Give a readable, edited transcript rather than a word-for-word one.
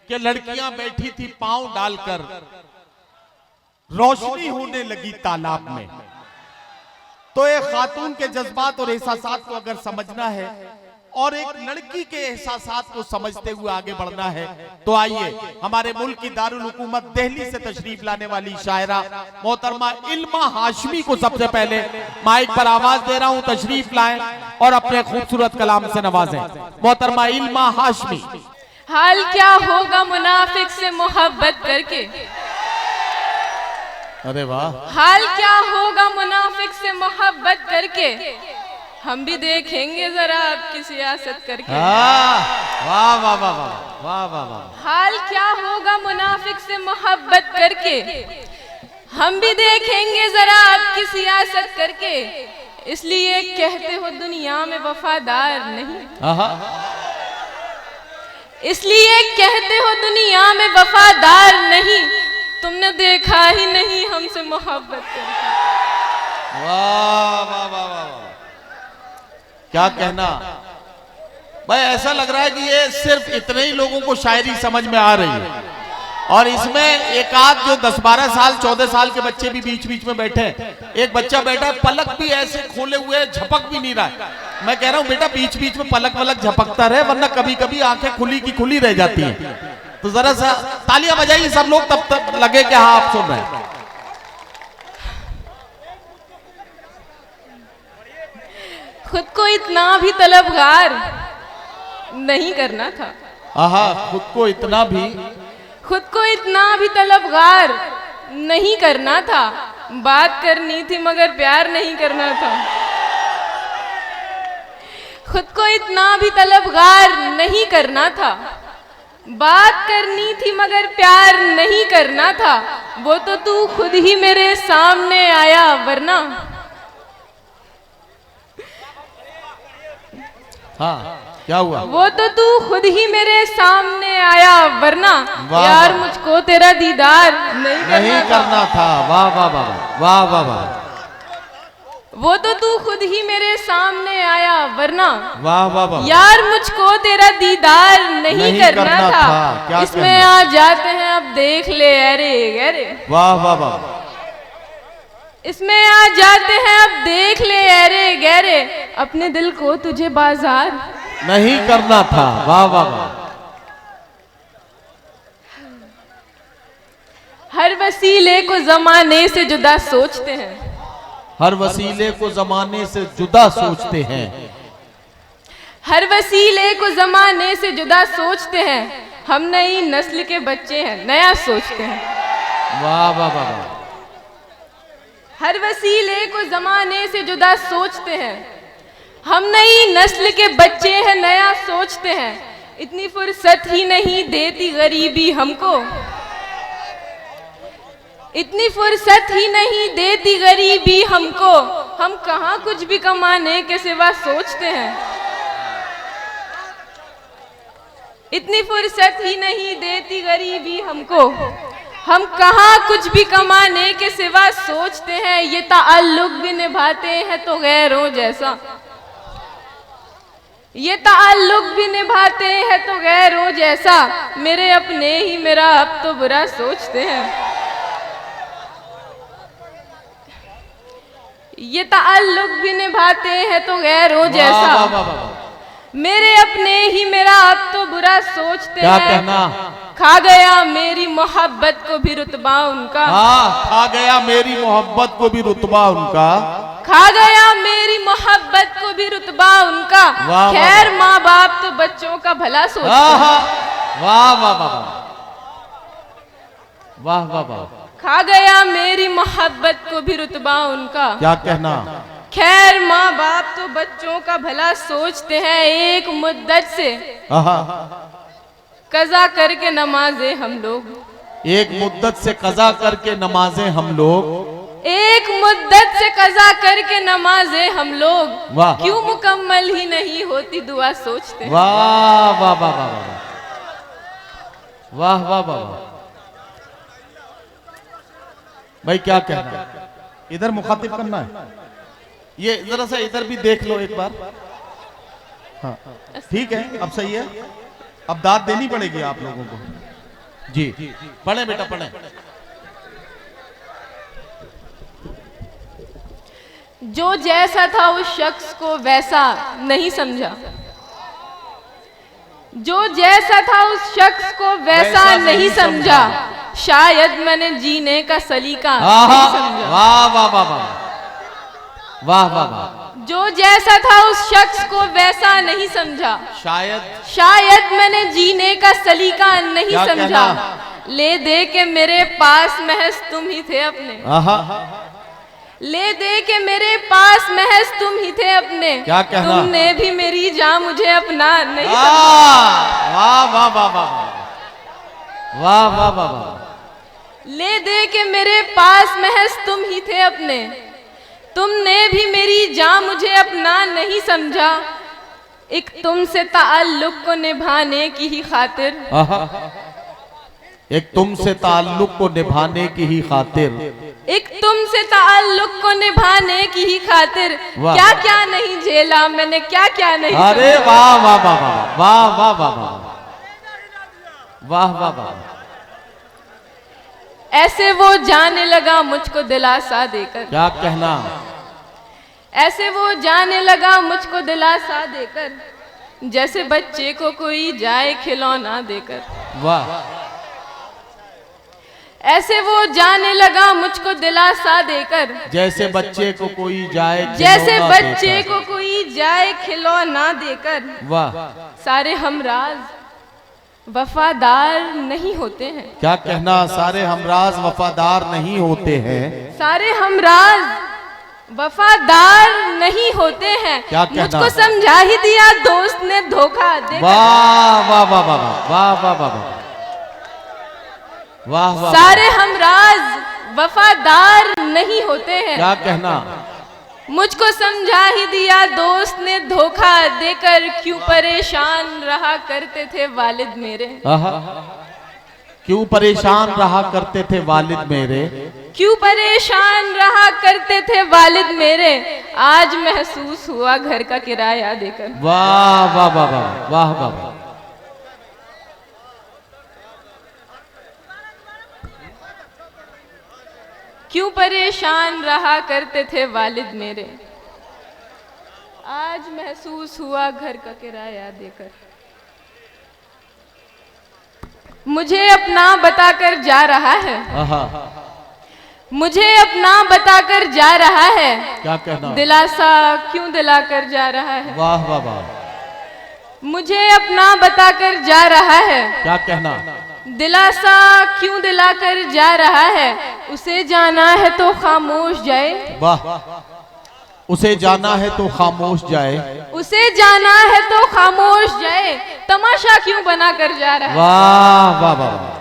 कि लड़कियां बैठी थी पांव डालकर, रोशनी होने लगी तालाब में। तो एक खातून के जज्बात और एहसासात को अगर समझना है और एक लड़की के एहसासात को समझते हुए आगे बढ़ना है, तो आइए हमारे मुल्क की दारुल हुकूमत दिल्ली से तशरीफ लाने वाली शायरा मोहतरमा इल्मा हाशमी को सबसे पहले माइक पर आवाज दे रहा हूं, तशरीफ लाएं और अपने खूबसूरत कलाम से नवाजें। मोहतरमा इल्मा हाशमी। हाल क्या होगा मुनाफिक से मोहब्बत करके, अरे वाह। हाल क्या होगा मुनाफिक से मोहब्बत करके, हम भी देखेंगे जरा आपकी सियासत करके। वाह वाह वाह वाह वाह वाह वाह। हाल क्या होगा मुनाफिक से मोहब्बत करके, हम भी देखेंगे जरा आपकी सियासत करके। इसलिए कहते हो दुनिया में वफादार नहीं, इसलिए कहते हो दुनिया में वफादार नहीं, तुमने देखा ही नहीं हमसे मोहब्बत करके। वाह वाह वाह वाह, क्या कहना भाई। ऐसा लग रहा है कि ये सिर्फ इतने ही लोगों को शायरी समझ में आ रही है, और इसमें एक आध जो 10-12 साल 14 साल के बच्चे भी बीच बीच में बैठे हैं। एक बच्चा बैठा है, पलक भी ऐसे खोले हुए झपक भी नहीं रहा है। मैं कह रहा हूं बेटा बीच बीच में पलक वलक झपकता रहे, वरना कभी कभी आंखें खुली की खुली रह जाती हैं। तो जरा सा तालियां बजाइए सब लोग, तब तक लगे कि हाँ आप सुन रहे हैं। खुद को इतना भी तलबगार नहीं करना था। आहा, खुद को इतना भी तलबगार नहीं करना था। बात करनी थी मगर प्यार नहीं करना था। खुद को इतना भी तलबगार नहीं करना था। बात करनी थी मगर प्यार नहीं करना था। वो तो तू खुद ही मेरे सामने आया वरना। हाँ क्या हुआ? वो तो तू खुद ही मेरे सामने आया वरना यार मुझको तेरा दीदार नहीं करना था। वाह वाह वाह वाह वाह वाह। वो तो तू खुद ही मेरे सामने आया वरना वाह वाह वाह यार मुझको तेरा दीदार नहीं करना था। इसमें आ जाते हैं अब देख ले अरे गहरे। वाह वाह वाह। इसमें आ जाते हैं अब देख ले अरे गहरे, अपने दिल को तुझे बाजार नहीं करना था। वाह वाह वाह। हर वसीले को जमाने से जुदा सोचते हैं, हर वसीले को जमाने से जुदा सोचते हैं, हर वसीले को जमाने से जुदा सोचते हैं। हम नई नस्ल के बच्चे हैं नया सोचते हैं। वाह वाह वाह। हर वसीले को जमाने से जुदा सोचते हैं। हम नई नस्ल के बच्चे हैं नया सोचते हैं। इतनी फुर्सत ही नहीं देती गरीबी हमको, इतनी फुर्सत ही नहीं देती गरीबी हमको। हम कहाँ कुछ भी कमाने के सिवा सोचते हैं। इतनी फुर्सत ही नहीं देती गरीबी हमको, हम कहाँ कुछ भी कमाने के सिवा सोचते हैं। ये ताल्लुक भी निभाते हैं तो गैरों जैसा, ये ताल्लुक भी निभाते हैं तो गैरों जैसा। मेरे अपने ही मेरा अब तो बुरा सोचते हैं। ये ताल्लुक भी निभाते हैं तो गैरों जैसा। मेरे अपने ही मेरा अब तो बुरा सोचते हैं। कहना? खा गया मेरी मोहब्बत को भी रुतबा उनका। खा गया मेरी मोहब्बत को भी रुतबा उनका। खा गया मेरी मोहब्बत को भी रुतबा उनका। खैर माँ बाप तो बच्चों का भला सोचते हैं। वाह वाह वाह वाह वाह वाह। खा गया मेरी मोहब्बत को भी रुतबा उनका। क्या कहना? खैर माँ बाप तो बच्चों का भला सोचते हैं। एक मुद्दत से कज़ा करके नमाजें हम लोग, एक मुद्दत से कज़ा करके नमाजें हम लोग, एक मुद्दत से कज़ा करके नमाजें हम लोग, क्यों मुकम्मल ही नहीं होती दुआ सोचते हैं। वाह वाह वाह वाह वाह वाह वाह वाह। भाई क्या कहना है? इधर मुखातिब करना है। ये जरा सा इधर भी देख लो एक बार। हाँ ठीक है, अब सही है। अब दाद देनी पड़ेगी आप लोगों को। जी पढ़े बेटा पढ़े। जो जैसा था उस शख्स को वैसा नहीं समझा, जो जैसा था उस शख्स को वैसा नहीं समझा, शायद मैंने जीने का सलीका नहीं समझा। वाह वाह वाह वाह वाह वाह वाह। जो जैसा था उस शख्स को वैसा नहीं समझा, शायद मैंने जीने का सलीका नहीं समझा। ले दे के मेरे पास महज तुम ही थे अपने, ले दे के मेरे पास महज तुम ही थे अपने। क्या कहना? तुमने भी मेरी जान मुझे अपना नहीं समझा। वाह वाह वाह वाह वाह वाह वाह वाह। ले दे के मेरे पास महज तुम ही थे अपने, तुमने भी मेरी जान मुझे अपना नहीं समझा। एक तुमसे ताल्लुक को निभाने की ही खातिर, एक तुमसे ताल्लुक को निभाने की ही खातिर, एक तुमसे ताल्लुक को निभाने की ही खातिर क्या क्या नहीं झेला मैंने, क्या क्या नहीं। अरे वाह वाह वाह वाह वाह वाह वाह वाह वाह वाह। ऐसे वो जाने लगा मुझको दिलासा देकर, क्या कहना? ऐसे वो जाने लगा मुझको दिलासा देकर, जैसे बच्चे को कोई जाए खिलौना देकर। वाह। ऐसे वो जाने लगा मुझको दिलासा देकर, जैसे बच्चे को कोई जाए, जैसे बच्चे को कोई जाए खिलौना देकर। वाह। सारे हमराज वफादार नहीं होते हैं। क्या कहना? सारे हमराज वफादार नहीं होते हैं, सारे हमराज वफादार नहीं होते हैं। क्या कहना? मुझको समझा ही दिया दोस्त ने धोखा देकर। वाह वाह वाह वाह वाह वाह वाह वाह वाह। सारे हमराज वफादार नहीं होते हैं। क्या कहना? मुझको समझा ही दिया दोस्त ने धोखा देकर, क्यों परेशान रहा करते थे वालिद मेरे। क्यों परेशान रहा करते थे वालिद मेरे, क्यों परेशान रहा करते थे वालिद मेरे। आज महसूस हुआ घर का किराया देकर। वाह वाह वाह वाह वाह वाह। क्यों परेशान रहा करते थे वालिद मेरे, आज महसूस हुआ घर का किराया देकर। मुझे अपना बताकर जा रहा है, मुझे अपना बताकर जा रहा है। क्या कहना? दिलासा क्यों दिलाकर जा रहा है। वाह वाह वाह। मुझे अपना बताकर जा रहा है। क्या कहना? दिलासा क्यों दिलाकर जा रहा है। उसे जाना है तो खामोश जाए। वाह। उसे जाना है तो खामोश जाए, उसे जाना है तो खामोश जाए। तमाशा क्यों बना कर जा रहा है। वाह वाह वाह।